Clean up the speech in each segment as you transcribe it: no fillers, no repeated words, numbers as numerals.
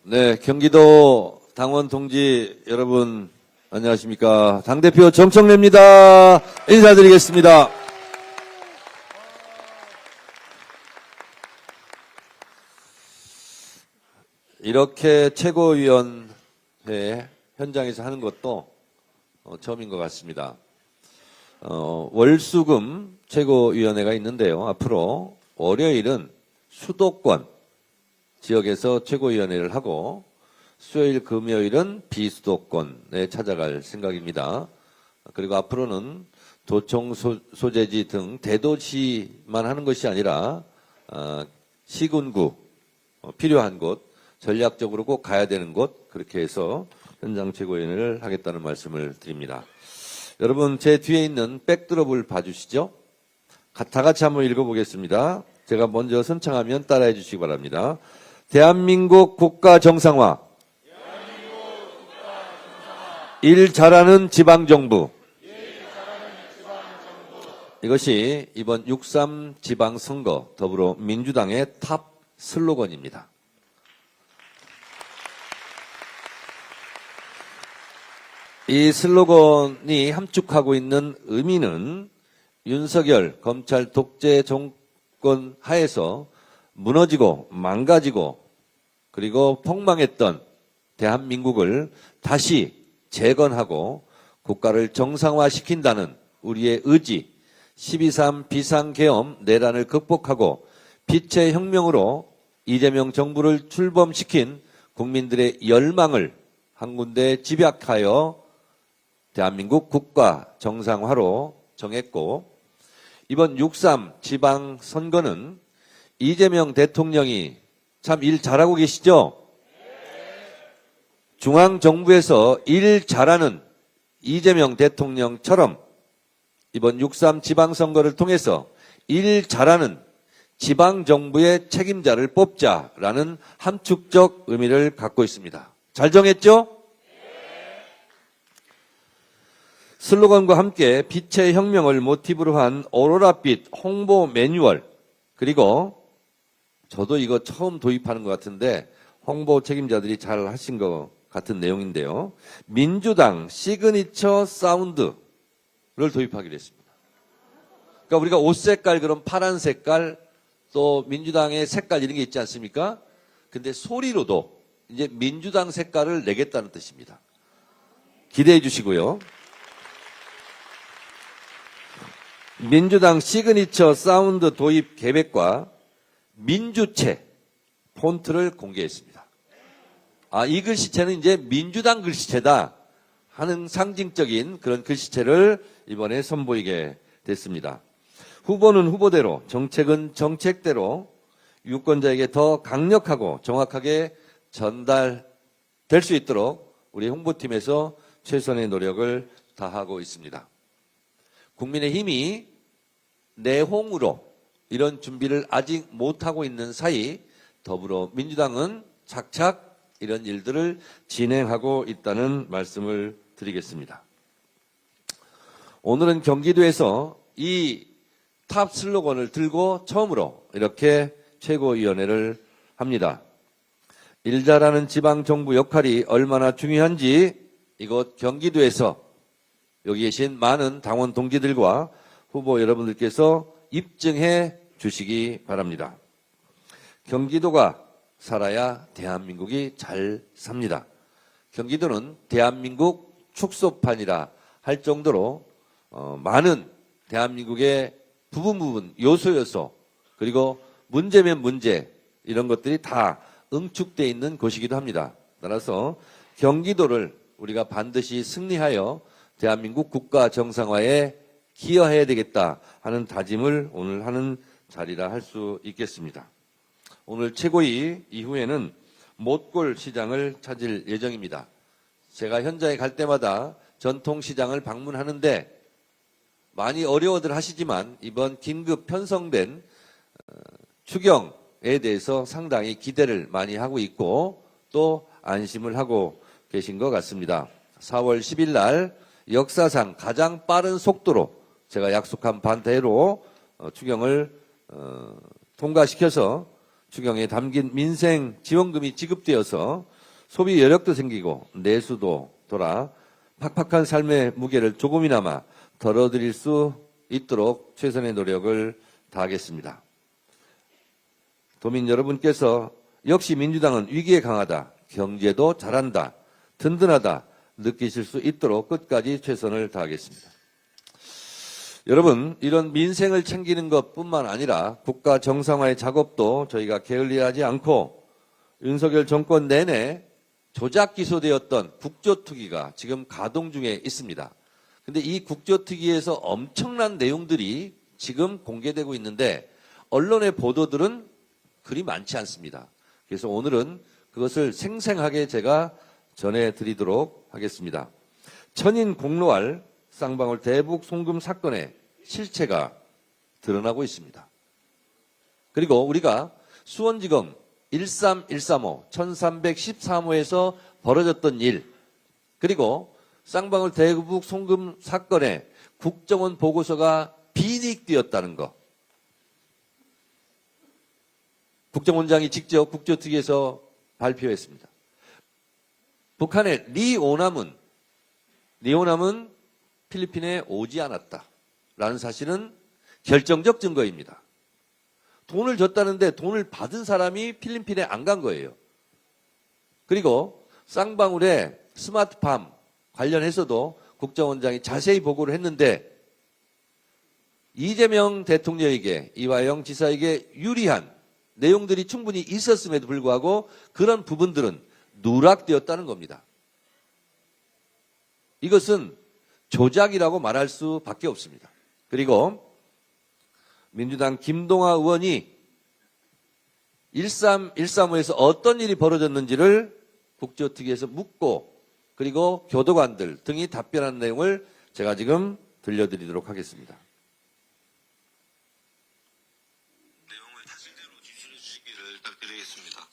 네, 경기도 당원 동지 여러분 안녕하십니까. 당대표 정청래입니다. 인사드리겠습니다. 이렇게 최고위원회 현장에서 하는 것도 처음인 것 같습니다. 월수금 최고위원회가 있는데요. 앞으로 월요일은 수도권 지역에서 최고위원회를 하고 수요일 금요일은 비수도권에 찾아갈 생각입니다. 그리고 앞으로는 도청 소재지 등 대도시만 하는 것이 아니라 시군구 필요한 곳 전략적으로 꼭 가야 되는 곳 그렇게 해서 현장 최고위원회를 하겠다는 말씀을 드립니다. 여러분 제 뒤에 있는 백드롭을 봐주시죠. 다 같이 한번 읽어보겠습니다. 제가 먼저 선창하면 따라해 주시기 바랍니다. 대한민국 국가 정상화. 일 잘하는 지방정부. 이것이 이번 6.3 지방선거 더불어민주당의 탑 슬로건입니다. 이 슬로건이 함축하고 있는 의미는 윤석열 검찰 독재 정권 하에서 무너지고 망가지고 그리고 폭망했던 대한민국을 다시 재건하고 국가를 정상화시킨다는 우리의 의지, 12.3 비상계엄 내란을 극복하고 빛의 혁명으로 이재명 정부를 출범시킨 국민들의 열망을 한 군데 집약하여 대한민국 국가 정상화로 정했고 이번 6.3 지방선거는 이재명 대통령이 참 일 잘하고 계시죠? 중앙정부에서 일 잘하는 이재명 대통령처럼 이번 6.3 지방선거를 통해서 일 잘하는 지방정부의 책임자를 뽑자라는 함축적 의미를 갖고 있습니다. 잘 정했죠? 슬로건과 함께 빛의 혁명을 모티브로 한 오로라빛 홍보 매뉴얼 그리고 저도 이거 처음 도입하는 것 같은데 홍보 책임자들이 잘 하신 것 같은 내용인데요. 민주당 시그니처 사운드를 도입하기로 했습니다. 그러니까 우리가 옷 색깔 그럼 파란 색깔 또 민주당의 색깔 이런 게 있지 않습니까? 근데 소리로도 이제 민주당 색깔을 내겠다는 뜻입니다. 기대해 주시고요. 민주당 시그니처 사운드 도입 계획과 민주체 폰트를 공개했습니다. 이 글씨체는 이제 민주당 글씨체다 하는 상징적인 그런 글씨체를 이번에 선보이게 됐습니다. 후보는 후보대로, 정책은 정책대로 유권자에게 더 강력하고 정확하게 전달될 수 있도록 우리 홍보팀에서 최선의 노력을 다하고 있습니다. 국민의힘이 내홍으로 이런 준비를 아직 못하고 있는 사이 더불어민주당은 착착 이런 일들을 진행하고 있다는 말씀을 드리겠습니다. 오늘은 경기도에서 이 탑 슬로건을 들고 처음으로 이렇게 최고위원회를 합니다. 일 잘하는 지방정부 역할이 얼마나 중요한지 이곳 경기도에서 여기 계신 많은 당원 동지들과 후보 여러분들께서 입증해 주시기 바랍니다. 경기도가 살아야 대한민국이 잘 삽니다. 경기도는 대한민국 축소판이라 할 정도로 많은 대한민국의 부분 요소 그리고 문제면 문제 이런 것들이 다 응축되어 있는 곳이기도 합니다. 따라서 경기도를 우리가 반드시 승리하여 대한민국 국가 정상화에 기여해야 되겠다 하는 다짐을 오늘 하는 자리라 할 수 있겠습니다. 오늘 최고위 이후에는 못골 시장을 찾을 예정입니다. 제가 현장에 갈 때마다 전통시장을 방문하는데 많이 어려워들 하시지만 이번 긴급 편성된 추경에 대해서 상당히 기대를 많이 하고 있고 또 안심을 하고 계신 것 같습니다. 4월 10일 날 역사상 가장 빠른 속도로 제가 약속한 반대로 추경을 통과시켜서 추경에 담긴 민생 지원금이 지급되어서 소비 여력도 생기고 내수도 돌아 팍팍한 삶의 무게를 조금이나마 덜어드릴 수 있도록 최선의 노력을 다하겠습니다. 도민 여러분께서 역시 민주당은 위기에 강하다, 경제도 잘한다, 든든하다 느끼실 수 있도록 끝까지 최선을 다하겠습니다. 여러분, 이런 민생을 챙기는 것뿐만 아니라 국가 정상화의 작업도 저희가 게을리하지 않고 윤석열 정권 내내 조작 기소되었던 국조특위가 지금 가동 중에 있습니다. 근데 이 국조특위에서 엄청난 내용들이 지금 공개되고 있는데 언론의 보도들은 그리 많지 않습니다. 그래서 오늘은 그것을 생생하게 제가 전해드리도록 하겠습니다. 천인 공로할 쌍방울 대북 송금 사건의 실체가 드러나고 있습니다. 그리고 우리가 수원지검 13135, 1313호에서 벌어졌던 일, 그리고 쌍방울 대북 송금 사건의 국정원 보고서가 비닉되었다는 것. 국정원장이 직접 국조특위에서 발표했습니다. 북한의 리오남은 필리핀에 오지 않았다라는 사실은 결정적 증거입니다. 돈을 줬다는데 돈을 받은 사람이 필리핀에 안 간 거예요. 그리고 쌍방울의 스마트팜 관련해서도 국정원장이 자세히 보고를 했는데 이재명 대통령에게, 이화영 지사에게 유리한 내용들이 충분히 있었음에도 불구하고 그런 부분들은 누락되었다는 겁니다. 이것은 조작이라고 말할 수밖에 없습니다. 그리고 민주당 김동아 의원이 1315에서 어떤 일이 벌어졌는지를 국조특위에서 묻고 그리고 교도관들 등이 답변한 내용을 제가 지금 들려드리도록 하겠습니다.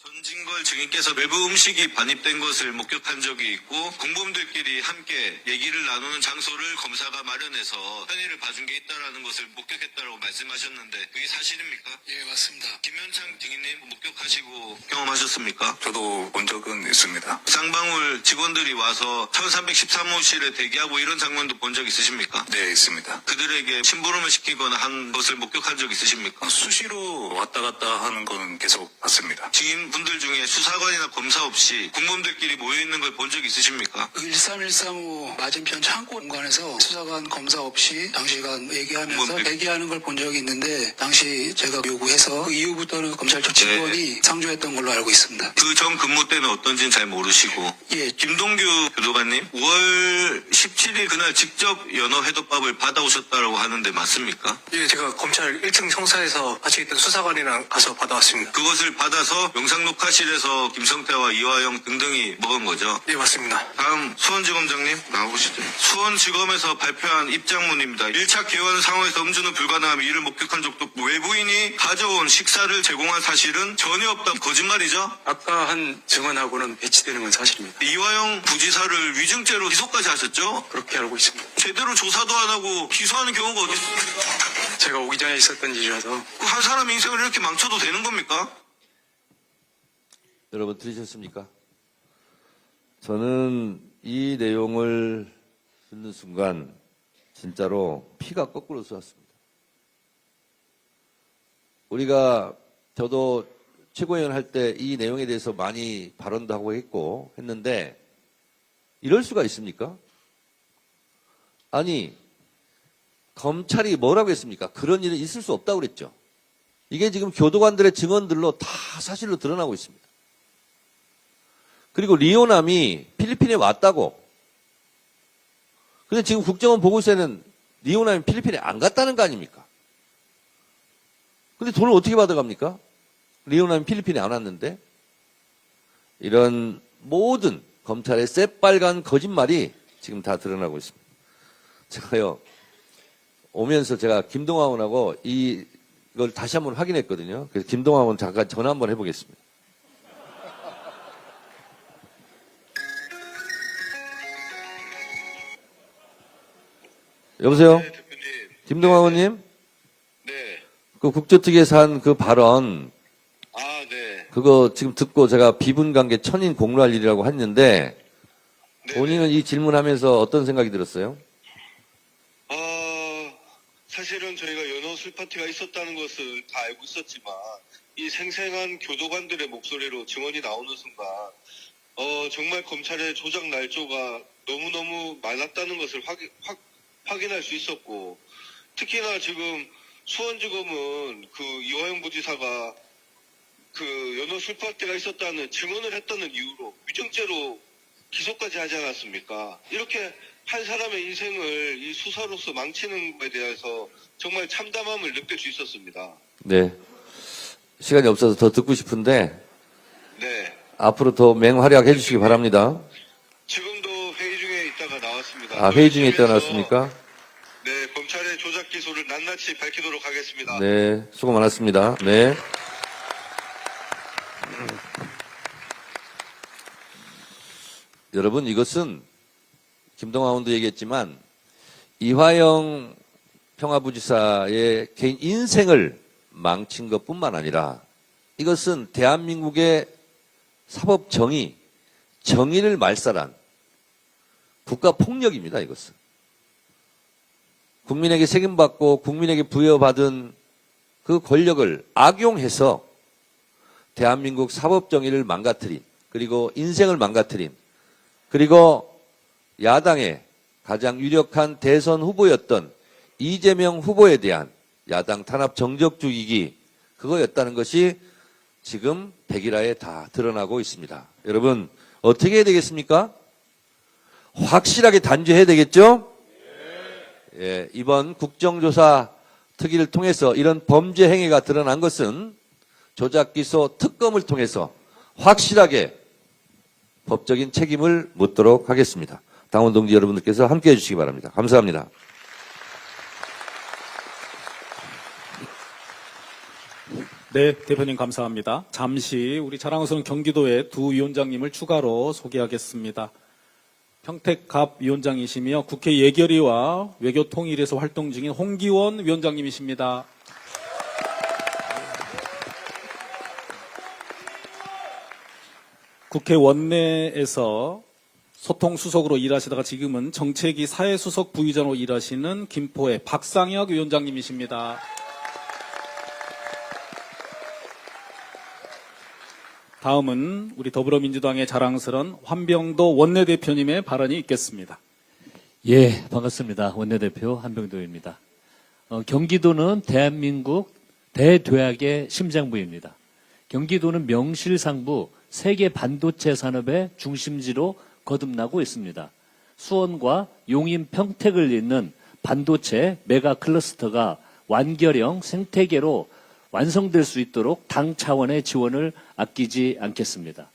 전진걸 증인께서 외부 음식이 반입된 것을 목격한 적이 있고 공범들끼리 함께 얘기를 나누는 장소를 검사가 마련해서 편의를 봐준 게 있다는 것을 목격했다고 말씀하셨는데 그게 사실입니까? 예, 맞습니다. 김현창 증인님 목격하시고 경험하셨습니까? 저도 본 적은 있습니다. 쌍방울 직원들이 와서 1313호실에 대기하고 이런 장면도 본 적 있으십니까? 네, 있습니다. 그들에게 심부름을 시키거나 한 것을 목격한 적 있으십니까? 수시로 왔다 갔다 하는 거는 계속 봤습니다. 증인분들 중에 수사관이나 검사 없이 공범들끼리 모여있는 걸 본 적 있으십니까? 13135 맞은편 창고 공간에서 수사관 검사 없이 당시간 얘기하면서 공범들. 대기하는 걸 본 적이 있는데 당시 제가 요구해서 그 이후부터는 검찰청 직원이 상주했던 걸로 알고 있습니다. 그 전 근무 때는 어떤지는 잘 모르시고 예, 김동규 교도관님 5월 17일 그날 직접 연어 회덮밥을 받아오셨다고 하는데 맞습니까? 예, 제가 검찰 1층 형사에서 같이 있던 수사관이랑 가서 받아왔습니다. 그것을 받아서 영상 녹화실에서 김성태와 이화영 등등이 먹은 거죠. 예, 맞습니다. 다음 수원지검장님 나오시죠. 수원지검에서 발표한 입장문입니다. 1차 개원 상황에서 음주는 불가능하며 이를 목격한 적도 없고 외부인이 가져온 식사를 제공한 사실은 전혀 없다. 거짓말이죠? 아까 한 증언하고는 배치되는 건 사실입니다. 이화영 부지사를 위증죄로 기소까지 하셨죠? 그렇게 알고 있습니다. 제대로 조사도 안 하고 기소하는 경우가 어디 있습니까? 제가 오기 전에 있었던 일이라서 한 사람의 인생을 이렇게 망쳐도 되는 겁니까? 여러분 들으셨습니까? 저는 이 내용을 듣는 순간 진짜로 피가 거꾸로 쏘았습니다. 우리가 저도 최고위원 할 때 이 내용에 대해서 많이 발언도 하고 했고 했는데 이럴 수가 있습니까? 아니 검찰이 뭐라고 했습니까? 그런 일은 있을 수 없다고 그랬죠. 이게 지금 교도관들의 증언들로 다 사실로 드러나고 있습니다. 그리고 리오남이 필리핀에 왔다고. 근데 지금 국정원 보고서에는 리오남이 필리핀에 안 갔다는 거 아닙니까? 근데 돈을 어떻게 받아갑니까? 리오남이 필리핀에 안 왔는데. 이런 모든 검찰의 새빨간 거짓말이 지금 다 드러나고 있습니다. 제가요, 오면서 제가 김동완 의원하고 이걸 다시 한번 확인했거든요. 그래서 김동완 의원 잠깐 전화 한번 해보겠습니다. 여보세요? 네, 대표님. 김동완 의원님? 네. 그 국조특위에서 한 그 발언, 아, 네. 그거 지금 듣고 제가 비분관계 천인 공로할 일이라고 했는데 네. 본인은 이 질문하면서 어떤 생각이 들었어요? 사실은 저희가 연호 술 파티가 있었다는 것을 다 알고 있었지만 이 생생한 교도관들의 목소리로 증언이 나오는 순간 정말 검찰의 조작 날조가 너무너무 많았다는 것을 확인할 수 있었고, 특히나 지금 수원지검은 그 이화영 부지사가 그 연호 술 파티가 있었다는 증언을 했다는 이유로 위증죄로 기소까지 하지 않았습니까? 이렇게 한 사람의 인생을 이 수사로서 망치는 것에 대해서 정말 참담함을 느낄 수 있었습니다. 네. 시간이 없어서 더 듣고 싶은데 네. 앞으로 더 맹활약해 주시기 바랍니다. 지금도 회의 중에 있다가 나왔습니다. 아, 회의 중에 있다 나왔습니까? 네, 검찰의 조작 기소를 낱낱이 밝히도록 하겠습니다. 네, 수고 많았습니다. 네. 여러분, 이것은 김동완 의원도 얘기했지만 이화영 평화부지사의 개인 인생을 망친 것뿐만 아니라 이것은 대한민국의 사법 정의를 말살한 국가폭력입니다. 이것은. 국민에게 책임받고 국민에게 부여받은 그 권력을 악용해서 대한민국 사법정의를 망가뜨린, 그리고 인생을 망가뜨린, 그리고 야당의 가장 유력한 대선 후보였던 이재명 후보에 대한 야당 탄압 정적 죽이기, 그거였다는 것이 지금 백일화에 다 드러나고 있습니다. 여러분, 어떻게 해야 되겠습니까? 확실하게 단죄해야 되겠죠? 예, 이번 국정조사 특위를 통해서 이런 범죄 행위가 드러난 것은 조작기소 특검을 통해서 확실하게 법적인 책임을 묻도록 하겠습니다. 당원 동지 여러분들께서 함께해 주시기 바랍니다. 감사합니다. 네, 대표님 감사합니다. 잠시 우리 자랑스러운 경기도의 두 위원장님을 추가로 소개하겠습니다. 평택갑 위원장이시며 국회 예결위와 외교통일에서 활동 중인 홍기원 위원장님이십니다. 국회 원내에서 소통수석으로 일하시다가 지금은 정책위 사회수석 부의장으로 일하시는 김포의 박상혁 위원장님이십니다. 다음은 우리 더불어민주당의 자랑스러운 환병도 원내대표님의 발언이 있겠습니다. 예, 반갑습니다. 원내대표 한병도입니다. 경기도는 대한민국 대도약의 심장부입니다. 경기도는 명실상부 세계 반도체 산업의 중심지로 거듭나고 있습니다. 수원과 용인, 평택을 잇는 반도체 메가 클러스터가 완결형 생태계로 완성될 수 있도록 당 차원의 지원을 아끼지 않겠습니다.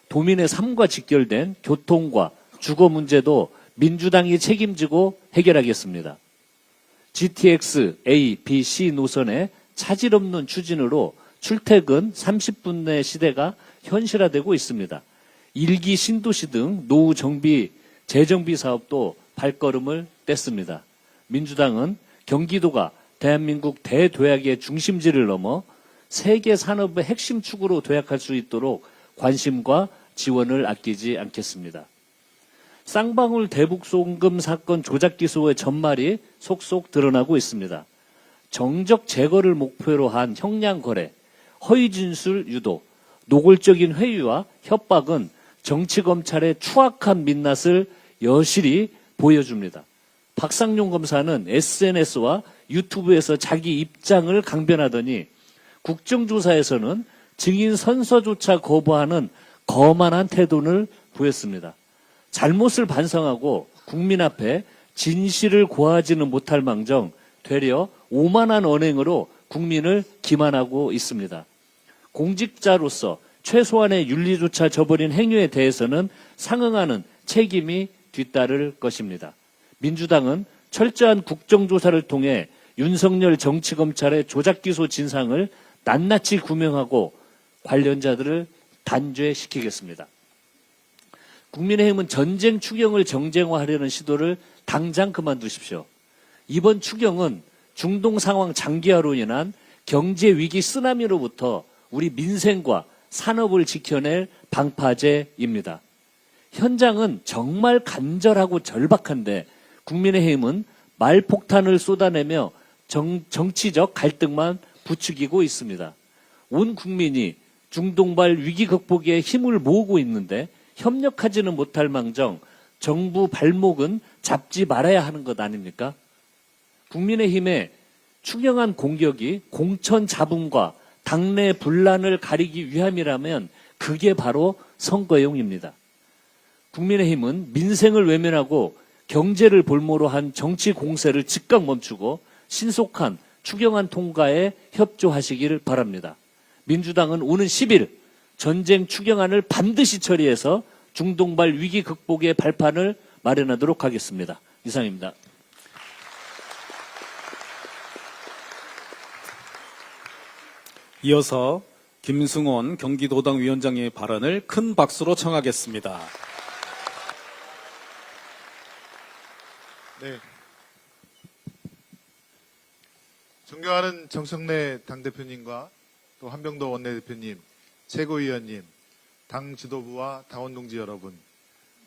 도민의 삶과 직결된 교통과 주거 문제도 민주당이 책임지고 해결하겠습니다. GTX A, B, C 노선의 차질 없는 추진으로 출퇴근 30분 내 시대가 현실화되고 있습니다. 1기 신도시 등 노후 정비, 재정비 사업도 발걸음을 뗐습니다. 민주당은 경기도가 대한민국 대도약의 중심지를 넘어 세계 산업의 핵심 축으로 도약할 수 있도록 관심과 지원을 아끼지 않겠습니다. 쌍방울 대북송금 사건 조작 기소의 전말이 속속 드러나고 있습니다. 정적 제거를 목표로 한 형량 거래, 허위 진술 유도, 노골적인 회유와 협박은 정치검찰의 추악한 민낯을 여실히 보여줍니다. 박상용 검사는 SNS와 유튜브에서 자기 입장을 강변하더니 국정조사에서는 증인 선서조차 거부하는 거만한 태도를 보였습니다. 잘못을 반성하고 국민 앞에 진실을 고하지는 못할 망정 되려 오만한 언행으로 국민을 기만하고 있습니다. 공직자로서 최소한의 윤리조차 저버린 행위에 대해서는 상응하는 책임이 뒤따를 것입니다. 민주당은 철저한 국정조사를 통해 윤석열 정치검찰의 조작기소 진상을 낱낱이 규명하고 관련자들을 단죄시키겠습니다. 국민의힘은 전쟁 추경을 정쟁화하려는 시도를 당장 그만두십시오. 이번 추경은 중동 상황 장기화로 인한 경제 위기 쓰나미로부터 우리 민생과 산업을 지켜낼 방파제입니다. 현장은 정말 간절하고 절박한데 국민의힘은 말폭탄을 쏟아내며 정치적 갈등만 부추기고 있습니다. 온 국민이 중동발 위기 극복에 힘을 모으고 있는데 협력하지는 못할 망정 정부 발목은 잡지 말아야 하는 것 아닙니까? 국민의힘의 추경안 공격이 공천 잡음과 당내 분란을 가리기 위함이라면 그게 바로 선거용입니다. 국민의힘은 민생을 외면하고 경제를 볼모로 한 정치 공세를 즉각 멈추고 신속한 추경안 통과에 협조하시기를 바랍니다. 민주당은 오는 10일 전쟁 추경안을 반드시 처리해서 중동발 위기 극복의 발판을 마련하도록 하겠습니다. 이상입니다. 이어서 김승원 경기도당 위원장의 발언을 큰 박수로 청하겠습니다. 네. 존경하는 정청래 당대표님과 또 한병도 원내대표님, 최고위원님, 당 지도부와 당원 동지 여러분,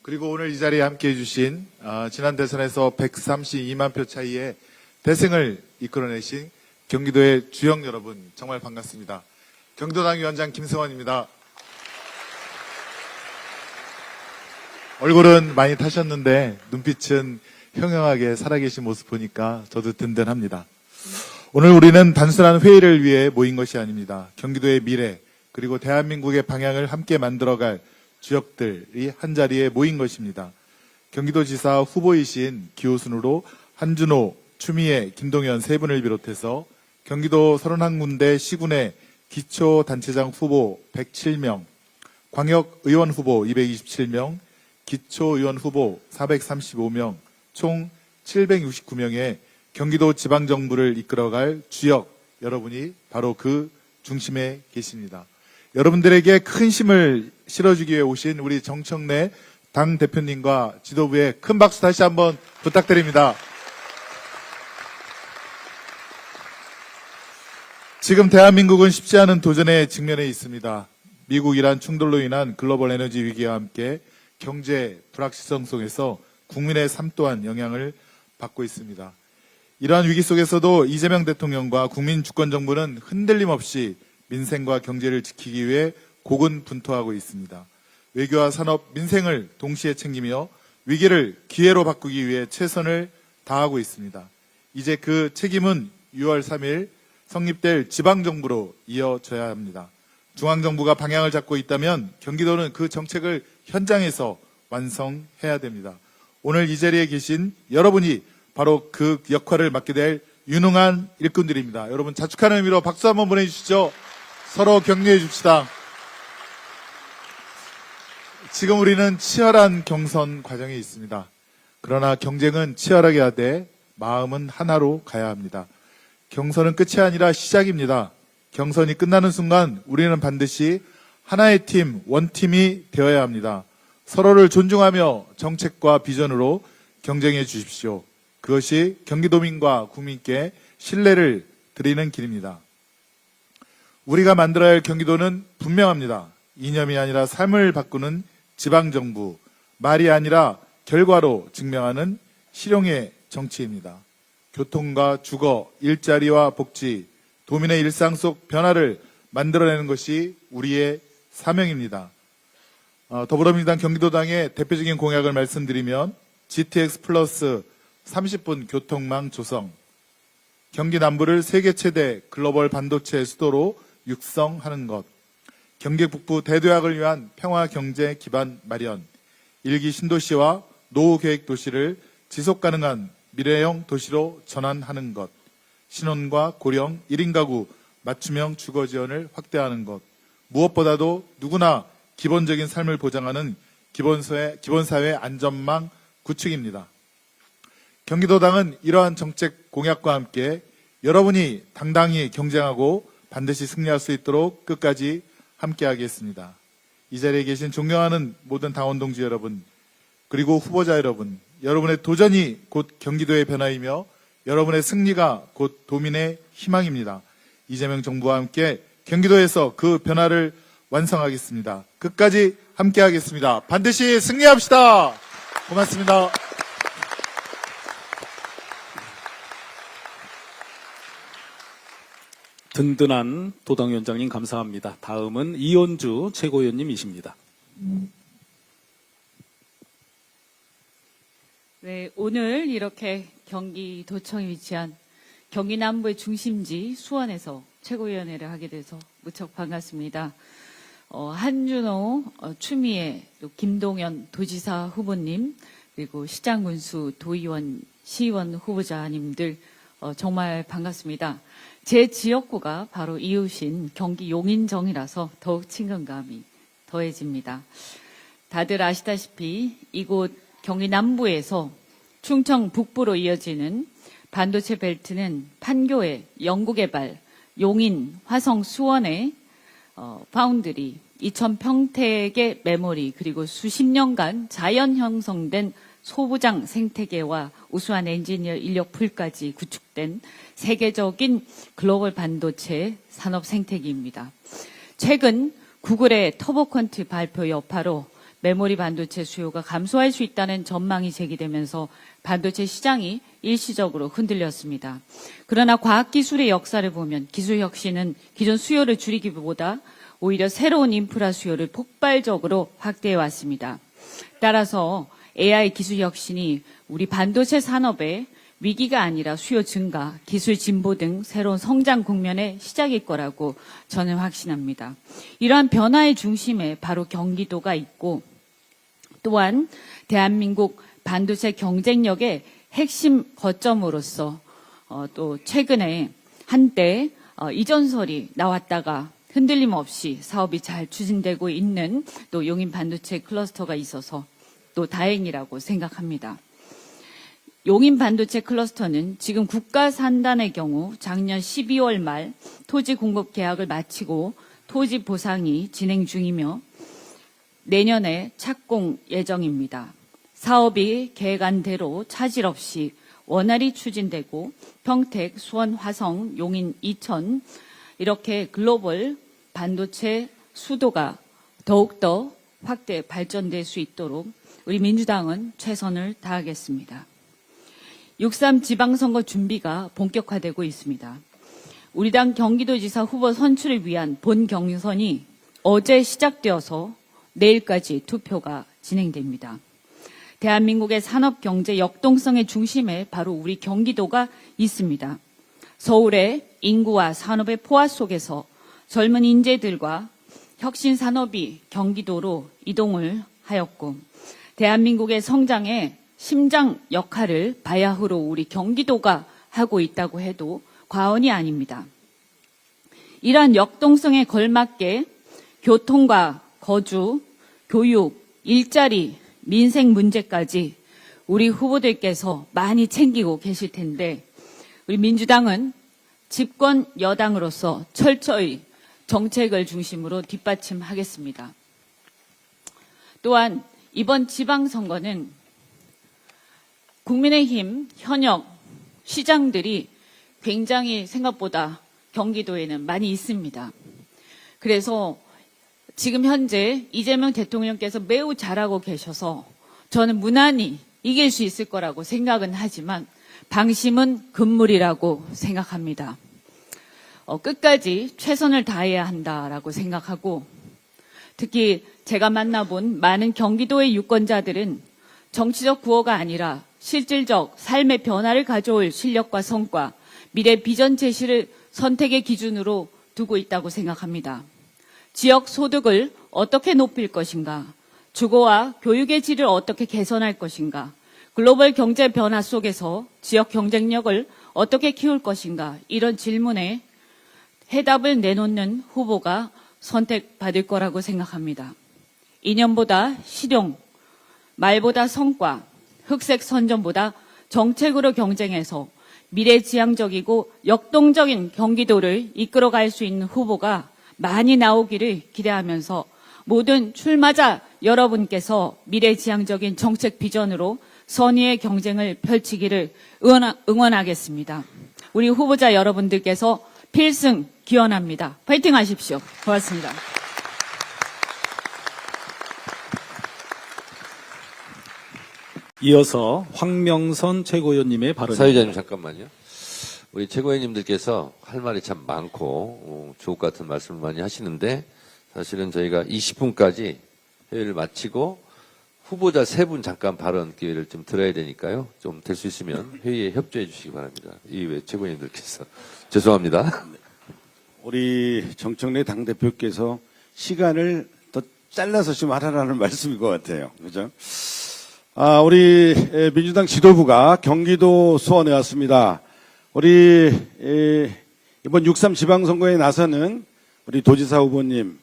그리고 오늘 이 자리에 함께해 주신 지난 대선에서 132만 표 차이의 대승을 이끌어내신 경기도의 주역 여러분, 정말 반갑습니다. 경기도당 위원장 김승원입니다. 얼굴은 많이 타셨는데 눈빛은 형형하게 살아계신 모습 보니까 저도 든든합니다. 오늘 우리는 단순한 회의를 위해 모인 것이 아닙니다. 경기도의 미래 그리고 대한민국의 방향을 함께 만들어갈 주역들이 한자리에 모인 것입니다. 경기도지사 후보이신 기호순으로 한준호, 추미애, 김동연 세 분을 비롯해서 경기도 31군데 시군의 기초단체장 후보 107명, 광역의원 후보 227명, 기초의원 후보 435명, 총 769명의 경기도 지방정부를 이끌어갈 주역 여러분이 바로 그 중심에 계십니다. 여러분들에게 큰 힘을 실어주기 위해 오신 우리 정청래 당대표님과 지도부에 큰 박수 다시 한번 부탁드립니다. 지금 대한민국은 쉽지 않은 도전에 직면해 있습니다. 미국 이란 충돌로 인한 글로벌 에너지 위기와 함께 경제 불확실성 속에서 국민의 삶 또한 영향을 받고 있습니다. 이러한 위기 속에서도 이재명 대통령과 국민주권정부는 흔들림 없이 민생과 경제를 지키기 위해 고군분투하고 있습니다. 외교와 산업, 민생을 동시에 챙기며 위기를 기회로 바꾸기 위해 최선을 다하고 있습니다. 이제 그 책임은 6월 3일 성립될 지방정부로 이어져야 합니다. 중앙정부가 방향을 잡고 있다면 경기도는 그 정책을 현장에서 완성해야 됩니다. 오늘 이 자리에 계신 여러분이 바로 그 역할을 맡게 될 유능한 일꾼들입니다. 여러분 자축하는 의미로 박수 한번 보내주시죠. 서로 격려해 줍시다. 지금 우리는 치열한 경선 과정에 있습니다. 그러나 경쟁은 치열하게 하되 마음은 하나로 가야 합니다. 경선은 끝이 아니라 시작입니다. 경선이 끝나는 순간 우리는 반드시 하나의 팀, 원팀이 되어야 합니다. 서로를 존중하며 정책과 비전으로 경쟁해 주십시오. 그것이 경기도민과 국민께 신뢰를 드리는 길입니다. 우리가 만들어야 할 경기도는 분명합니다. 이념이 아니라 삶을 바꾸는 지방정부, 말이 아니라 결과로 증명하는 실용의 정치입니다. 교통과 주거, 일자리와 복지, 도민의 일상 속 변화를 만들어내는 것이 우리의 사명입니다. 더불어민주당 경기도당의 대표적인 공약을 말씀드리면 GTX 플러스 30분 교통망 조성, 경기 남부를 세계 최대 글로벌 반도체 수도로 육성하는 것, 경기 북부 대도약을 위한 평화 경제 기반 마련, 일기 신도시와 노후 계획 도시를 지속 가능한 미래형 도시로 전환하는 것, 신혼과 고령 1인 가구 맞춤형 주거 지원을 확대하는 것, 무엇보다도 누구나 기본적인 삶을 보장하는 기본사회 안전망 구축입니다. 경기도당은 이러한 정책 공약과 함께 여러분이 당당히 경쟁하고 반드시 승리할 수 있도록 끝까지 함께하겠습니다. 이 자리에 계신 존경하는 모든 당원 동지 여러분, 그리고 후보자 여러분, 여러분의 도전이 곧 경기도의 변화이며 여러분의 승리가 곧 도민의 희망입니다. 이재명 정부와 함께 경기도에서 그 변화를 완성하겠습니다. 끝까지 함께하겠습니다. 반드시 승리합시다. 고맙습니다. 든든한 도당위원장님 감사합니다. 다음은 이현주 최고위원님이십니다. 네, 오늘 이렇게 경기도청에 위치한 경기 남부의 중심지 수원에서 최고위원회를 하게 돼서 무척 반갑습니다. 한준호, 추미애, 또 김동연 도지사 후보님, 그리고 시장 군수 도의원, 시의원 후보자님들 정말 반갑습니다. 제 지역구가 바로 이웃인 경기 용인정이라서 더욱 친근감이 더해집니다. 다들 아시다시피 이곳 경기 남부에서 충청 북부로 이어지는 반도체 벨트는 판교의 연구개발, 용인, 화성, 수원의 파운드리, 이천 평택의 메모리, 그리고 수십 년간 자연 형성된 소부장 생태계와 우수한 엔지니어 인력 풀까지 구축된 세계적인 글로벌 반도체 산업 생태계입니다. 최근 구글의 터보컨트 발표 여파로 메모리 반도체 수요가 감소할 수 있다는 전망이 제기되면서 반도체 시장이 일시적으로 흔들렸습니다. 그러나 과학기술의 역사를 보면 기술 혁신은 기존 수요를 줄이기보다 오히려 새로운 인프라 수요를 폭발적으로 확대해 왔습니다. 따라서 AI 기술 혁신이 우리 반도체 산업의 위기가 아니라 수요 증가, 기술 진보 등 새로운 성장 국면의 시작일 거라고 저는 확신합니다. 이러한 변화의 중심에 바로 경기도가 있고 또한 대한민국 반도체 경쟁력의 핵심 거점으로서 또 최근에 한때 이전설이 나왔다가 흔들림 없이 사업이 잘 추진되고 있는 또 용인 반도체 클러스터가 있어서 또 다행이라고 생각합니다. 용인 반도체 클러스터는 지금 국가 산단의 경우 작년 12월 말 토지 공급 계약을 마치고 토지 보상이 진행 중이며 내년에 착공 예정입니다. 사업이 계획한 대로 차질 없이 원활히 추진되고 평택, 수원, 화성, 용인, 이천 이렇게 글로벌 반도체 수도가 더욱더 확대 발전될 수 있도록 우리 민주당은 최선을 다하겠습니다. 6.3 지방선거 준비가 본격화되고 있습니다. 우리 당 경기도지사 후보 선출을 위한 본 경선이 어제 시작되어서 내일까지 투표가 진행됩니다. 대한민국의 산업 경제 역동성의 중심에 바로 우리 경기도가 있습니다. 서울의 인구와 산업의 포화 속에서 젊은 인재들과 혁신 산업이 경기도로 이동을 하였고 대한민국의 성장에 심장 역할을 바야흐로 우리 경기도가 하고 있다고 해도 과언이 아닙니다. 이러한 역동성에 걸맞게 교통과 거주, 교육, 일자리, 민생 문제까지 우리 후보들께서 많이 챙기고 계실 텐데 우리 민주당은 집권 여당으로서 철저히 정책을 중심으로 뒷받침하겠습니다. 또한 이번 지방선거는 국민의힘 현역 시장들이 굉장히 생각보다 경기도에는 많이 있습니다. 그래서 지금 현재 이재명 대통령께서 매우 잘하고 계셔서 저는 무난히 이길 수 있을 거라고 생각은 하지만 방심은 금물이라고 생각합니다. 끝까지 최선을 다해야 한다라고 생각하고 특히 제가 만나본 많은 경기도의 유권자들은 정치적 구호가 아니라 실질적 삶의 변화를 가져올 실력과 성과, 미래 비전 제시를 선택의 기준으로 두고 있다고 생각합니다. 지역 소득을 어떻게 높일 것인가, 주거와 교육의 질을 어떻게 개선할 것인가, 글로벌 경제 변화 속에서 지역 경쟁력을 어떻게 키울 것인가, 이런 질문에 해답을 내놓는 후보가 선택받을 거라고 생각합니다. 이념보다 실용, 말보다 성과, 흑색 선전보다 정책으로 경쟁해서 미래지향적이고 역동적인 경기도를 이끌어갈 수 있는 후보가 많이 나오기를 기대하면서 모든 출마자 여러분께서 미래지향적인 정책 비전으로 선의의 경쟁을 펼치기를 응원하겠습니다. 우리 후보자 여러분들께서 필승 기원합니다. 파이팅 하십시오. 고맙습니다. 이어서 황명선 최고위원님의 발언입니다. 사회자님 잠깐만요. 우리 최고위원님들께서 할 말이 참 많고 주옥 같은 말씀을 많이 하시는데 사실은 저희가 20분까지 회의를 마치고 후보자 3분 잠깐 발언 기회를 좀 드려야 되니까요. 좀 될 수 있으면 회의에 협조해 주시기 바랍니다. 이외 최고위원님들께서. 죄송합니다. 우리 정청래 당대표께서 시간을 더 잘라서 좀 하라는 말씀인 것 같아요. 그죠? 우리 민주당 지도부가 경기도 수원에 왔습니다. 우리 이번 6.3 지방선거에 나서는 우리 도지사 후보님,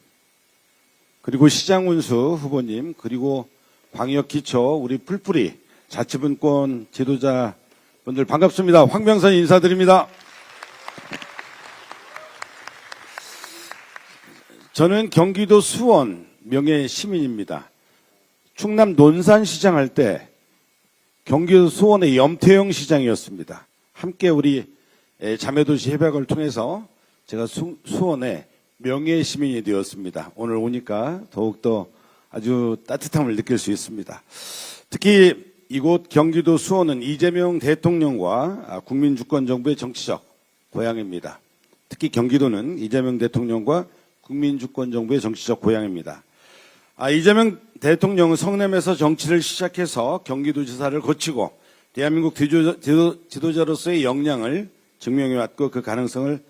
그리고 시장 운수 후보님, 그리고 광역기초 우리 풀뿌리 자치분권 지도자분들 반갑습니다. 황명선 인사드립니다. 저는 경기도 수원 명예 시민입니다. 충남 논산시장 할 때 경기도 수원의 염태영 시장이었습니다. 함께 우리 자매도시 협약을 통해서 제가 수원의 명예 시민이 되었습니다. 오늘 오니까 더욱더 아주 따뜻함을 느낄 수 있습니다. 특히 이곳 경기도 수원은 이재명 대통령과 국민주권정부의 정치적 고향입니다. 특히 경기도는 이재명 대통령과 국민주권정부의 정치적 고향입니다. 이재명 대통령은 성남에서 정치를 시작해서 경기도지사를 거치고 대한민국 지도자로서의 역량을 증명해왔고 그 가능성을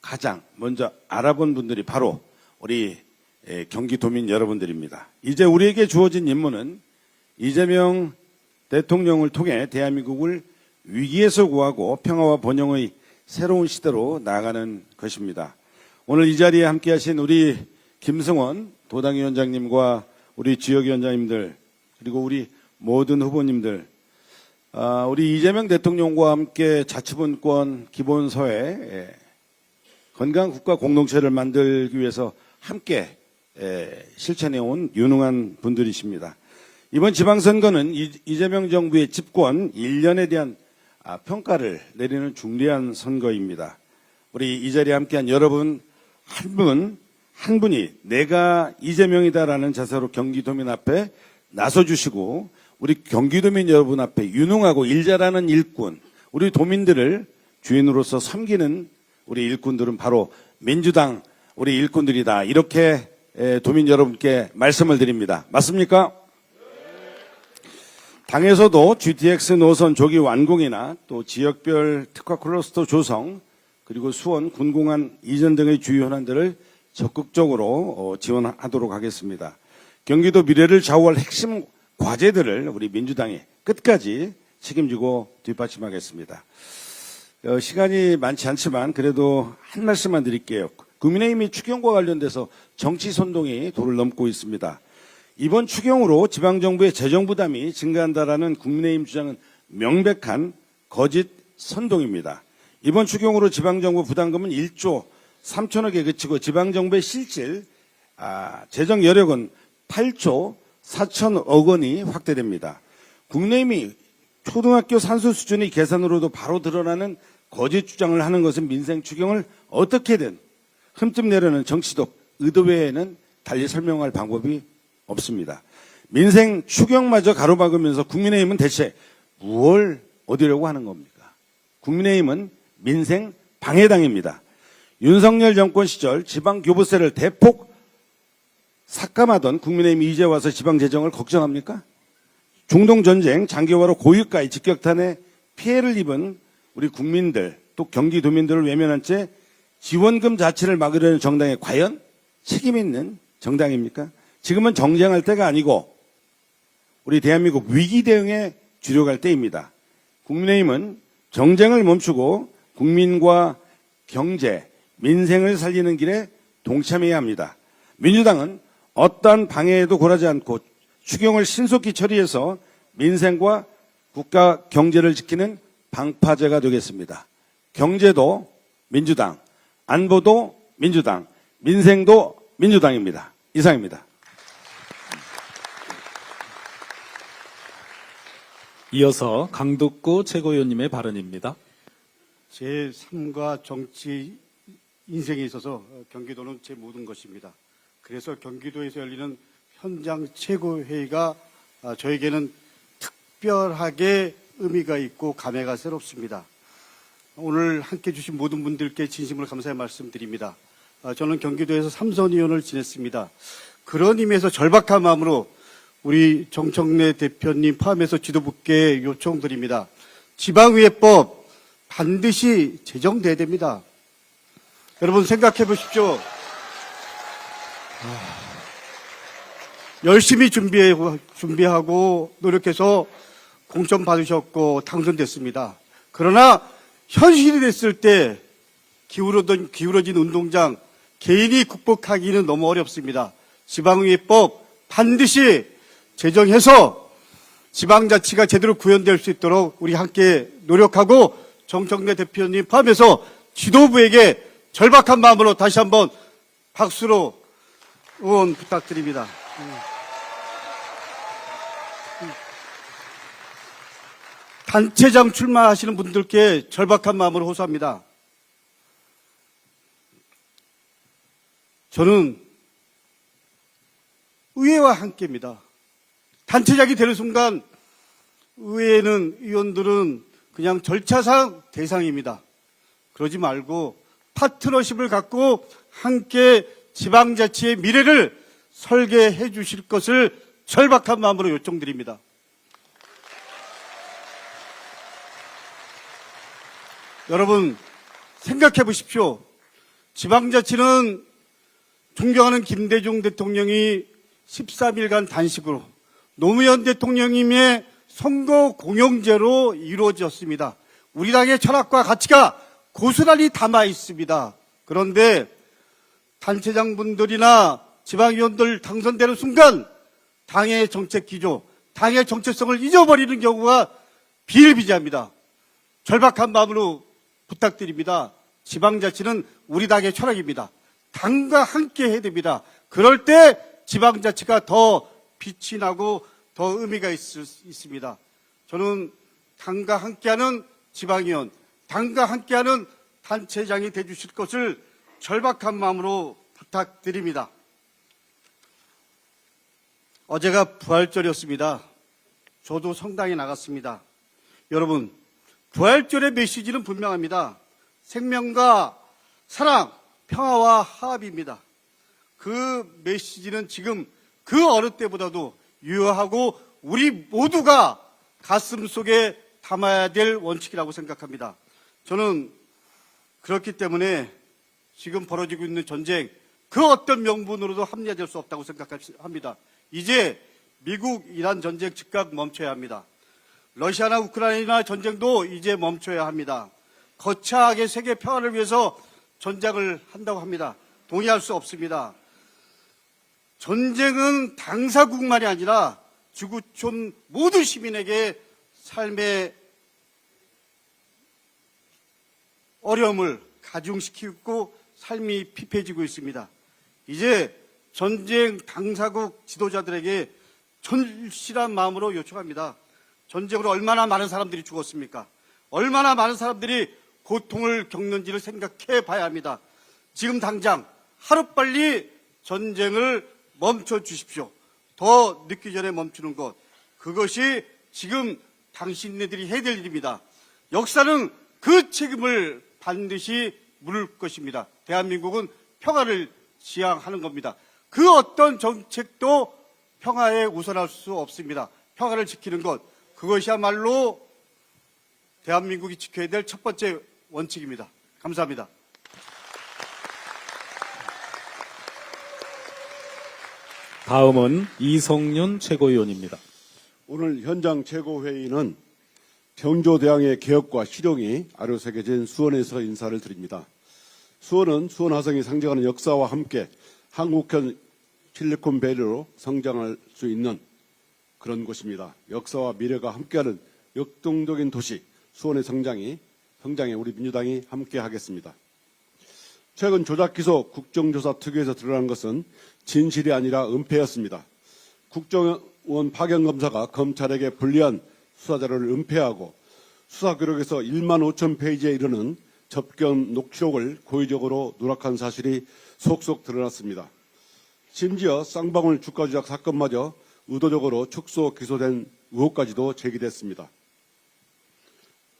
가장 먼저 알아본 분들이 바로 우리 경기도민 여러분들입니다. 이제 우리에게 주어진 임무는 이재명 대통령을 통해 대한민국을 위기에서 구하고 평화와 번영의 새로운 시대로 나아가는 것입니다. 오늘 이 자리에 함께하신 우리 김승원 도당위원장님과 우리 지역위원장님들 그리고 우리 모든 후보님들, 우리 이재명 대통령과 함께 자치분권 기본서에 건강한 국가 공동체를 만들기 위해서 함께 실천해온 유능한 분들이십니다. 이번 지방선거는 이재명 정부의 집권 1년에 대한 평가를 내리는 중대한 선거입니다. 우리 이 자리에 함께한 여러분 한 분이 내가 이재명이다라는 자세로 경기도민 앞에 나서주시고 우리 경기도민 여러분 앞에 유능하고 일 잘하는 일꾼, 우리 도민들을 주인으로서 섬기는 우리 일꾼들은 바로 민주당 우리 일꾼들이다. 이렇게 도민 여러분께 말씀을 드립니다. 맞습니까? 당에서도 GTX 노선 조기 완공이나 또 지역별 특화 클러스터 조성 그리고 수원 군공항 이전 등의 주요 현안들을 적극적으로 지원하도록 하겠습니다. 경기도 미래를 좌우할 핵심 과제들을 우리 민주당이 끝까지 책임지고 뒷받침하겠습니다. 시간이 많지 않지만 그래도 한 말씀만 드릴게요. 국민의힘이 추경과 관련돼서 정치 선동이 도를 넘고 있습니다. 이번 추경으로 지방정부의 재정 부담이 증가한다라는 국민의힘 주장은 명백한 거짓 선동입니다. 이번 추경으로 지방정부 부담금은 1조 3천억에 그치고 지방정부의 실질 재정 여력은 8조 4천억 원이 확대됩니다. 국민의힘이 초등학교 산수 수준의 계산으로도 바로 드러나는 거짓 주장을 하는 것은 민생 추경을 어떻게든 흠집 내려는 정치적 의도 외에는 달리 설명할 방법이 없습니다. 민생 추경마저 가로막으면서 국민의힘은 대체 무엇을 얻으려고 하는 겁니까? 국민의힘은 민생 방해당입니다. 윤석열 정권 시절 지방교부세를 대폭 삭감하던 국민의힘이 이제 와서 지방재정을 걱정합니까? 중동전쟁, 장기화로 고유가의 직격탄에 피해를 입은 우리 국민들 또 경기도민들을 외면한 채 지원금 자체를 막으려는 정당에 과연 책임 있는 정당입니까? 지금은 정쟁할 때가 아니고 우리 대한민국 위기 대응에 주력할 때입니다. 국민의힘은 정쟁을 멈추고 국민과 경제, 민생을 살리는 길에 동참해야 합니다. 민주당은 어떠한 방해에도 굴하지 않고 추경을 신속히 처리해서 민생과 국가 경제를 지키는 방파제가 되겠습니다. 경제도 민주당, 안보도 민주당, 민생도 민주당입니다. 이상입니다. 이어서 강덕구 최고위원님의 발언입니다. 제 삶과 정치 인생에 있어서 경기도는 제 모든 것입니다. 그래서 경기도에서 열리는 현장 최고회의가 저에게는 특별하게 의미가 있고 감회가 새롭습니다. 오늘 함께 주신 모든 분들께 진심으로 감사의 말씀드립니다. 저는 경기도에서 삼선 의원을 지냈습니다. 그런 의미에서 절박한 마음으로 우리 정청래 대표님 포함해서 지도부께 요청드립니다. 지방의회법 반드시 제정돼야 됩니다. 여러분 생각해 보십시오. 열심히 준비하고 노력해서 공천 받으셨고 당선됐습니다. 그러나 현실이 됐을 때 기울어진 운동장 개인이 극복하기는 너무 어렵습니다. 지방의회법 반드시 제정해서 지방자치가 제대로 구현될 수 있도록 우리 함께 노력하고 정청래 대표님 포함해서 지도부에게 절박한 마음으로 다시 한번 박수로 응원 부탁드립니다. 단체장 출마하시는 분들께 절박한 마음으로 호소합니다. 저는 의회와 함께입니다. 단체장이 되는 순간 의회는 의원들은 그냥 절차상 대상입니다. 그러지 말고 파트너십을 갖고 함께 지방자치의 미래를 설계해 주실 것을 절박한 마음으로 요청드립니다. 여러분 생각해 보십시오. 지방자치는 존경하는 김대중 대통령이 13일간 단식으로 노무현 대통령님의 선거 공영제로 이루어졌습니다. 우리 당의 철학과 가치가 고스란히 담아 있습니다. 그런데 단체장분들이나 지방위원들 당선되는 순간 당의 정책 기조, 당의 정체성을 잊어버리는 경우가 비일비재합니다. 절박한 마음으로 부탁드립니다. 지방자치는 우리 당의 철학입니다. 당과 함께 해야 됩니다. 그럴 때 지방자치가 더 빛이 나고 더 의미가 있습니다. 저는 당과 함께하는 지방위원, 당과 함께하는 단체장이 되주실 것을 절박한 마음으로 부탁드립니다. 어제가 부활절이었습니다. 저도 성당에 나갔습니다. 여러분, 부활절의 메시지는 분명합니다. 생명과 사랑, 평화와 화합입니다. 그 메시지는 지금 그 어느 때보다도 유효하고 우리 모두가 가슴 속에 담아야 될 원칙이라고 생각합니다. 저는 그렇기 때문에 지금 벌어지고 있는 전쟁, 그 어떤 명분으로도 합리화될 수 없다고 생각합니다. 이제 미국 이란 전쟁 즉각 멈춰야 합니다. 러시아나 우크라이나 전쟁도 이제 멈춰야 합니다. 거창하게 세계 평화를 위해서 전쟁을 한다고 합니다. 동의할 수 없습니다. 전쟁은 당사국만이 아니라 지구촌 모든 시민에게 삶의 어려움을 가중시키고 삶이 피폐해지고 있습니다. 이제 전쟁 당사국 지도자들에게 절실한 마음으로 요청합니다. 전쟁으로 얼마나 많은 사람들이 죽었습니까? 얼마나 많은 사람들이 고통을 겪는지를 생각해 봐야 합니다. 지금 당장 하루빨리 전쟁을 멈춰 주십시오. 더 늦기 전에 멈추는 것, 그것이 지금 당신네들이 해야 될 일입니다. 역사는 그 책임을 반드시 물을 것입니다. 대한민국은 평화를 지향하는 겁니다. 그 어떤 정책도 평화에 우선할 수 없습니다. 평화를 지키는 것, 그것이야말로 대한민국이 지켜야 될 첫 번째 원칙입니다. 감사합니다. 다음은 이성윤 최고위원입니다. 오늘 현장 최고회의는 경조대왕의 개혁과 실용이 아로새겨진 수원에서 인사를 드립니다. 수원은 수원 화성이 상징하는 역사와 함께 한국형 실리콘밸리로 성장할 수 있는 그런 곳입니다. 역사와 미래가 함께하는 역동적인 도시 수원의 성장에 우리 민주당이 함께하겠습니다. 최근 조작기소 국정조사 특위에서 드러난 것은 진실이 아니라 은폐였습니다. 국정원 파견검사가 검찰에게 불리한 수사자료를 은폐하고 수사기록에서 1만 5천 페이지에 이르는 접견 녹취록을 고의적으로 누락한 사실이 속속 드러났습니다. 심지어 쌍방울 주가 조작 사건마저 의도적으로 축소 기소된 의혹까지도 제기됐습니다.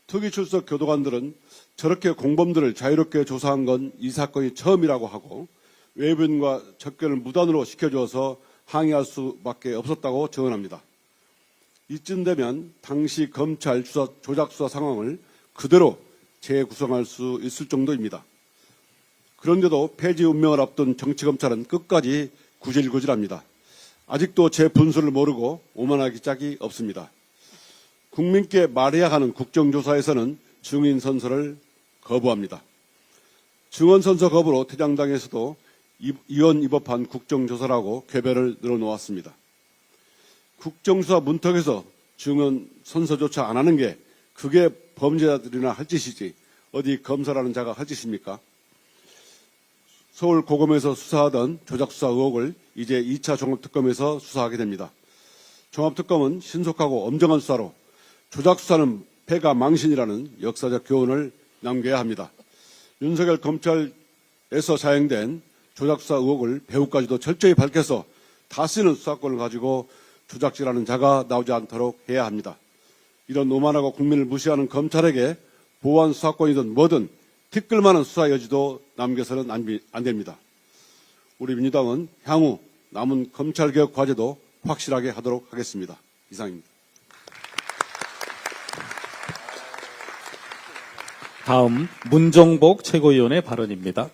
특위 출석 교도관들은 저렇게 공범들을 자유롭게 조사한 건 이 사건이 처음이라고 하고 외부인과 접견을 무단으로 시켜주어서 항의할 수밖에 없었다고 증언합니다. 이쯤 되면 당시 검찰 조작 수사 상황을 그대로 재구성할 수 있을 정도입니다. 그런데도 폐지 운명을 앞둔 정치검찰은 끝까지 구질구질합니다. 아직도 제 분수를 모르고 오만하기 짝이 없습니다. 국민께 말해야 하는 국정조사에서는 증인 선서를 거부합니다. 증언 선서 거부로 퇴장당에서도 이원 위법한 국정조사라고 궤변을 늘어놓았습니다. 국정조사 문턱에서 증언 선서조차 안 하는 게 그게 범죄자들이나 할 짓이지 어디 검사라는 자가 할 짓입니까? 서울 고검에서 수사하던 조작수사 의혹을 이제 2차 종합특검에서 수사하게 됩니다. 종합특검은 신속하고 엄정한 수사로 조작수사는 패가 망신이라는 역사적 교훈을 남겨야 합니다. 윤석열 검찰에서 자행된 조작수사 의혹을 배후까지도 철저히 밝혀서 다시는 수사권을 가지고 조작질하는 자가 나오지 않도록 해야 합니다. 이런 오만하고 국민을 무시하는 검찰에게 보안 수사권이든 뭐든 티끌만한 수사 여지도 남겨서는 안 됩니다. 우리 민주당은 향후 남은 검찰개혁 과제도 확실하게 하도록 하겠습니다. 이상입니다. 다음 문정복 최고위원의 발언입니다.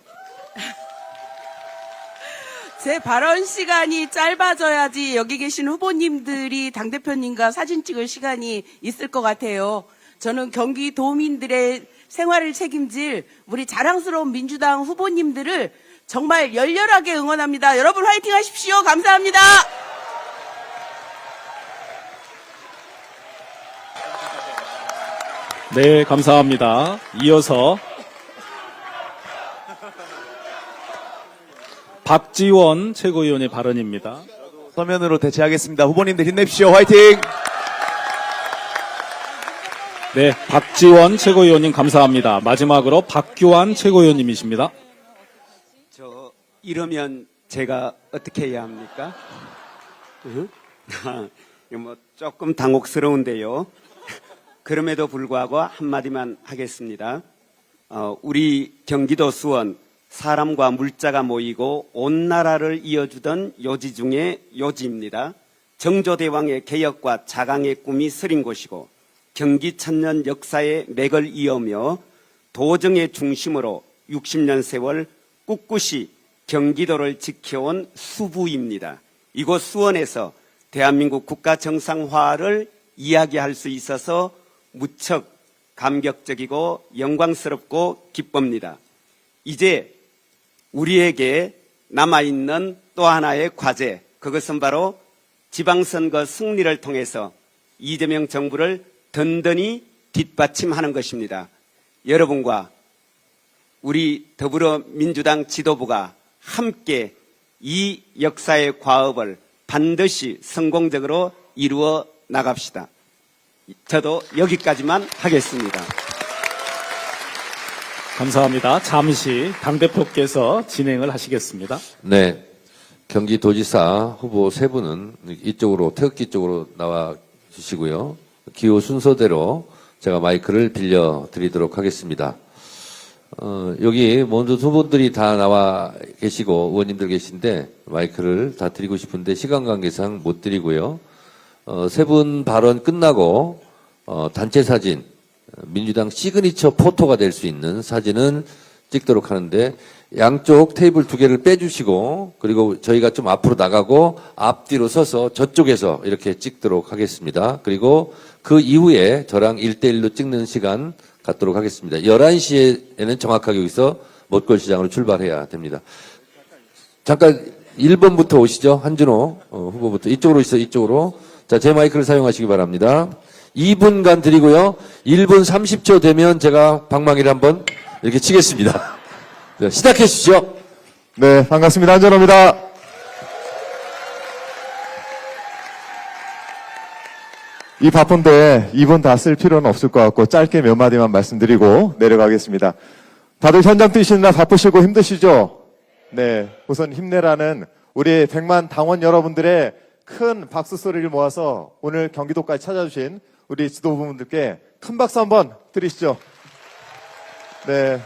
제 발언 시간이 짧아져야지 여기 계신 후보님들이 당대표님과 사진 찍을 시간이 있을 것 같아요. 저는 경기도민들의 생활을 책임질 우리 자랑스러운 민주당 후보님들을 정말 열렬하게 응원합니다. 여러분 화이팅 하십시오. 감사합니다. 네, 감사합니다. 이어서 박지원 최고위원의 발언입니다. 서면으로 대체하겠습니다. 후보님들 힘내십시오. 화이팅! 네, 박지원 최고위원님 감사합니다. 마지막으로 박규환 최고위원님이십니다. 이러면 제가 어떻게 해야 합니까? 뭐 조금 당혹스러운데요. 그럼에도 불구하고 한마디만 하겠습니다. 우리 경기도 수원 사람과 물자가 모이고 온 나라를 이어주던 요지 중에 요지입니다. 정조대왕의 개혁과 자강의 꿈이 서린 곳이고 경기 천년 역사의 맥을 이으며 도정의 중심으로 60년 세월 꿋꿋이 경기도를 지켜온 수부입니다. 이곳 수원에서 대한민국 국가 정상화를 이야기할 수 있어서 무척 감격적이고 영광스럽고 기쁩니다. 이제 우리에게 남아있는 또 하나의 과제, 그것은 바로 지방선거 승리를 통해서 이재명 정부를 든든히 뒷받침하는 것입니다. 여러분과 우리 더불어민주당 지도부가 함께 이 역사의 과업을 반드시 성공적으로 이루어 나갑시다. 저도 여기까지만 하겠습니다. 감사합니다. 잠시 당대표께서 진행을 하시겠습니다. 네. 경기도지사 후보 세 분은 이쪽으로, 태극기 쪽으로 나와 주시고요. 기호 순서대로 제가 마이크를 빌려드리도록 하겠습니다. 여기 먼저 후보들이 다 나와 계시고 의원님들 계신데 마이크를 다 드리고 싶은데 시간 관계상 못 드리고요. 세 분 발언 끝나고 단체 사진, 민주당 시그니처 포토가 될 수 있는 사진은 찍도록 하는데 양쪽 테이블 두 개를 빼주시고 그리고 저희가 좀 앞으로 나가고 앞뒤로 서서 저쪽에서 이렇게 찍도록 하겠습니다. 그리고 그 이후에 저랑 1대1로 찍는 시간 갖도록 하겠습니다. 11시에는 정확하게 여기서 못골시장으로 출발해야 됩니다. 잠깐 1번부터 오시죠. 한준호 후보부터. 이쪽으로 있어, 이쪽으로. 자, 제 마이크를 사용하시기 바랍니다. 2분간 드리고요. 1분 30초 되면 제가 방망이를 한번 이렇게 치겠습니다. 네, 시작해 주시죠. 네, 반갑습니다. 한준호입니다. 이 바쁜데 2분 다 쓸 필요는 없을 것 같고 짧게 몇 마디만 말씀드리고 내려가겠습니다. 다들 현장 뛰시느라 바쁘시고 힘드시죠? 네, 우선 힘내라는 우리 100만 당원 여러분들의 큰 박수 소리를 모아서 오늘 경기도까지 찾아주신 우리 지도부분들께 큰 박수 한번 드리시죠. 네.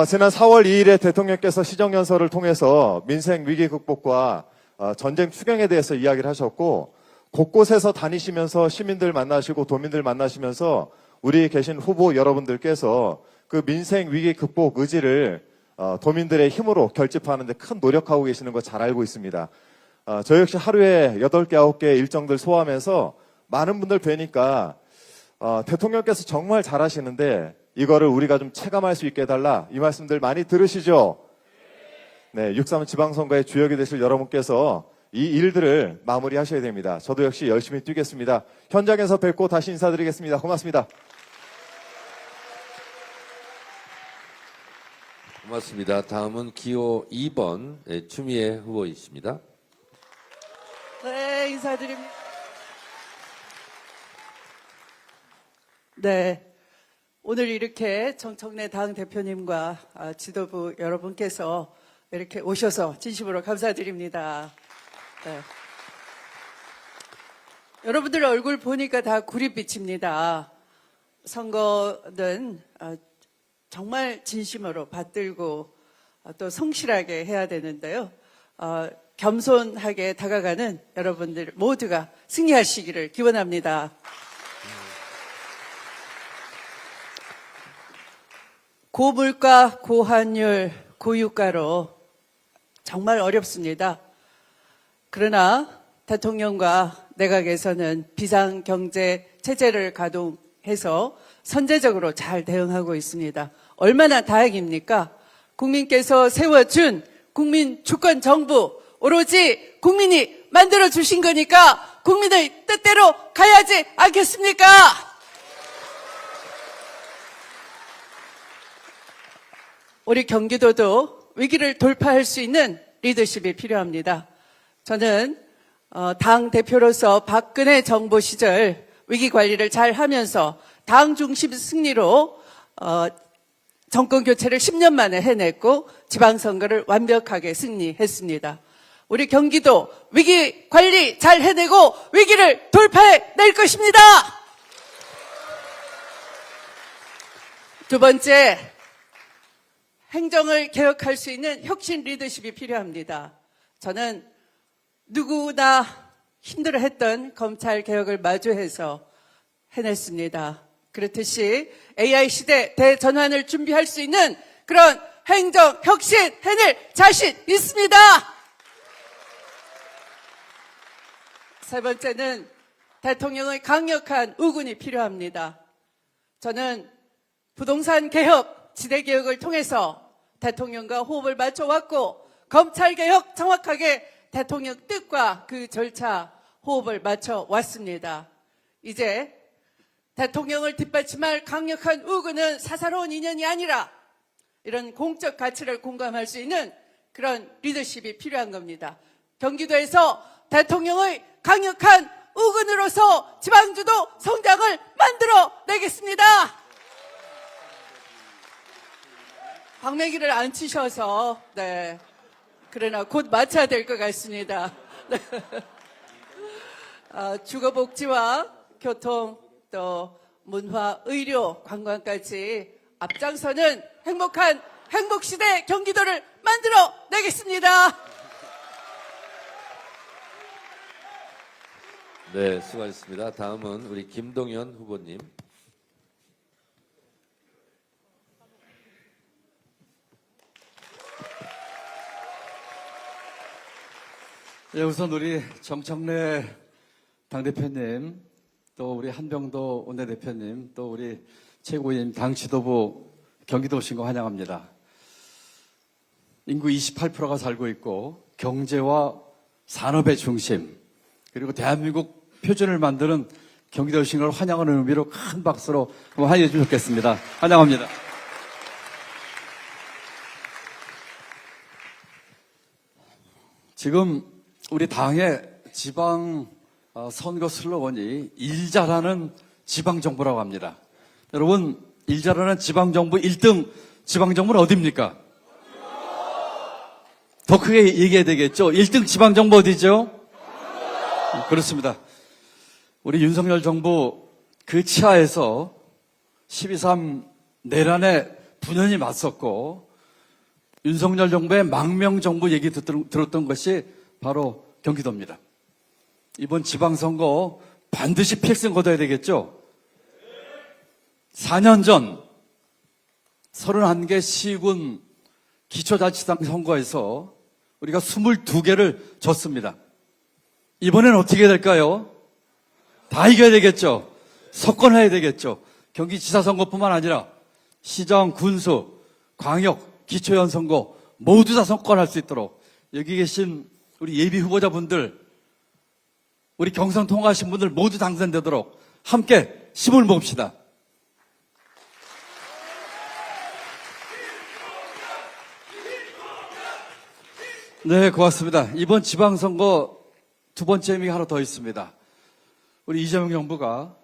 지난 4월 2일에 대통령께서 시정연설을 통해서 민생 위기 극복과 전쟁 추경에 대해서 이야기를 하셨고, 곳곳에서 다니시면서 시민들 만나시고 도민들 만나시면서 우리 계신 후보 여러분들께서 그 민생 위기 극복 의지를 도민들의 힘으로 결집하는 데 큰 노력하고 계시는 거 잘 알고 있습니다. 저 역시 하루에 8개, 9개 일정들 소화하면서 많은 분들 뵈니까 대통령께서 정말 잘하시는데 이거를 우리가 좀 체감할 수 있게 해달라, 이 말씀들 많이 들으시죠? 네, 6.3 지방선거의 주역이 되실 여러분께서 이 일들을 마무리하셔야 됩니다. 저도 역시 열심히 뛰겠습니다. 현장에서 뵙고 다시 인사드리겠습니다. 고맙습니다. 고맙습니다. 다음은 기호 2번 추미애 후보이십니다. 네, 인사드립니다. 네. 오늘 이렇게 정청래 당 대표님과 지도부 여러분께서 이렇게 오셔서 진심으로 감사드립니다. 네. 여러분들 얼굴 보니까 다 구릿빛입니다. 선거는 정말 진심으로 받들고 또 성실하게 해야 되는데요. 겸손하게 다가가는 여러분들 모두가 승리하시기를 기원합니다. 고물가, 고환율, 고유가로 정말 어렵습니다. 그러나 대통령과 내각에서는 비상경제 체제를 가동해서 선제적으로 잘 대응하고 있습니다. 얼마나 다행입니까? 국민께서 세워준 국민 주권 정부, 오로지 국민이 만들어주신 거니까 국민의 뜻대로 가야지 않겠습니까? 우리 경기도도 위기를 돌파할 수 있는 리더십이 필요합니다. 저는 당 대표로서 박근혜 정부 시절 위기 관리를 잘 하면서 당 중심 승리로 정권 교체를 10년 만에 해냈고 지방선거를 완벽하게 승리했습니다. 우리 경기도 위기 관리 잘 해내고 위기를 돌파해낼 것입니다. 두 번째, 행정을 개혁할 수 있는 혁신 리더십이 필요합니다. 저는 누구나 힘들어했던 검찰 개혁을 마주해서 해냈습니다. 그렇듯이 AI 시대 대전환을 준비할 수 있는 그런 행정 혁신 해낼 자신 있습니다. 세 번째는 대통령의 강력한 우군이 필요합니다. 저는 부동산 개혁, 지대 개혁을 통해서 대통령과 호흡을 맞춰왔고, 검찰 개혁 정확하게 대통령 뜻과 그 절차 호흡을 맞춰왔습니다. 이제 대통령을 뒷받침할 강력한 우군은 사사로운 인연이 아니라 이런 공적 가치를 공감할 수 있는 그런 리더십이 필요한 겁니다. 경기도에서 대통령의 강력한 우군으로서 지방주도 성장을 만들어내겠습니다. 방매기를 안 치셔서, 네. 그러나 곧 마쳐야 될 것 같습니다. 주거복지와 교통, 또 문화, 의료, 관광까지 앞장서는 행복한 행복시대 경기도를 만들어내겠습니다. 네, 수고하셨습니다. 다음은 우리 김동연 후보님. 예, 우선 우리 정청래 당대표님, 또 우리 한병도 원내대표님, 또 우리 최고위원 당 지도부 경기도 오신 거 환영합니다. 인구 28%가 살고 있고 경제와 산업의 중심, 그리고 대한민국 표준을 만드는 경기도 오신 걸 환영하는 의미로 큰 박수로 환영해 주시면 좋겠습니다. 환영합니다. 지금 우리 당의 지방 선거 슬로건이 일 잘하는 지방정부라고 합니다. 여러분, 일 잘하는 지방정부 1등 지방정부는 어디입니까? 더 크게 얘기해야 되겠죠. 1등 지방정부 어디죠? 그렇습니다. 우리 윤석열 정부 그 치하에서 12.3 내란에 분연히 맞섰고 윤석열 정부의 망명정부 얘기 들었던 것이 바로 경기도입니다. 이번 지방선거 반드시 필승 거둬야 되겠죠? 4년 전 31개 시군 기초자치당 선거에서 우리가 22개를 졌습니다. 이번엔 어떻게 될까요? 다 이겨야 되겠죠? 석권해야 되겠죠? 경기지사 선거뿐만 아니라 시장, 군수, 광역, 기초연 선거 모두 다 석권할 수 있도록 여기 계신 우리 예비 후보자분들, 우리 경선 통과하신 분들 모두 당선되도록 함께 힘을 모읍시다. 네, 고맙습니다. 이번 지방선거 두 번째 의미가 하나 더 있습니다. 우리 이재명 정부가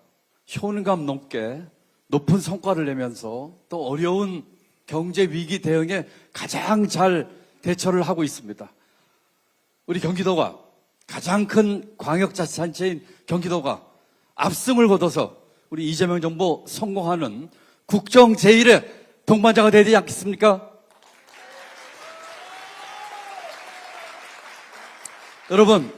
효능감 높게 높은 성과를 내면서 또 어려운 경제 위기 대응에 가장 잘 대처를 하고 있습니다. 우리 경기도가 가장 큰 광역자치단체인 경기도가 압승을 거둬서 우리 이재명 정부 성공하는 국정 제1의 동반자가 되지 않겠습니까? 여러분,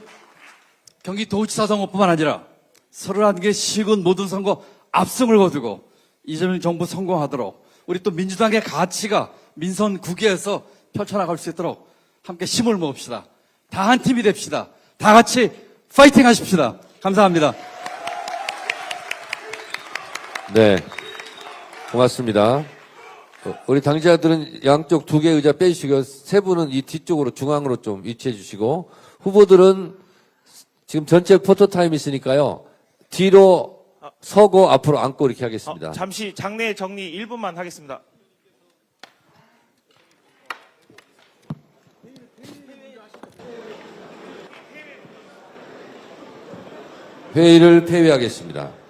경기도지사 선거뿐만 아니라 31개 시군 모든 선거 압승을 거두고 이재명 정부 성공하도록 우리 또 민주당의 가치가 민선 9기에서 펼쳐나갈 수 있도록 함께 힘을 모읍시다. 다 한 팀이 됩시다. 다 같이 파이팅 하십시다. 감사합니다. 네, 고맙습니다. 우리 당지자들은 양쪽 2개 의자 빼주시고 세 분은 이 뒤쪽으로 중앙으로 좀 위치해 주시고 후보들은 지금 전체 포토타임 있으니까요. 뒤로 서고 앞으로 앉고 이렇게 하겠습니다. 잠시 장내 정리 1분만 하겠습니다. 회의를 폐회하겠습니다.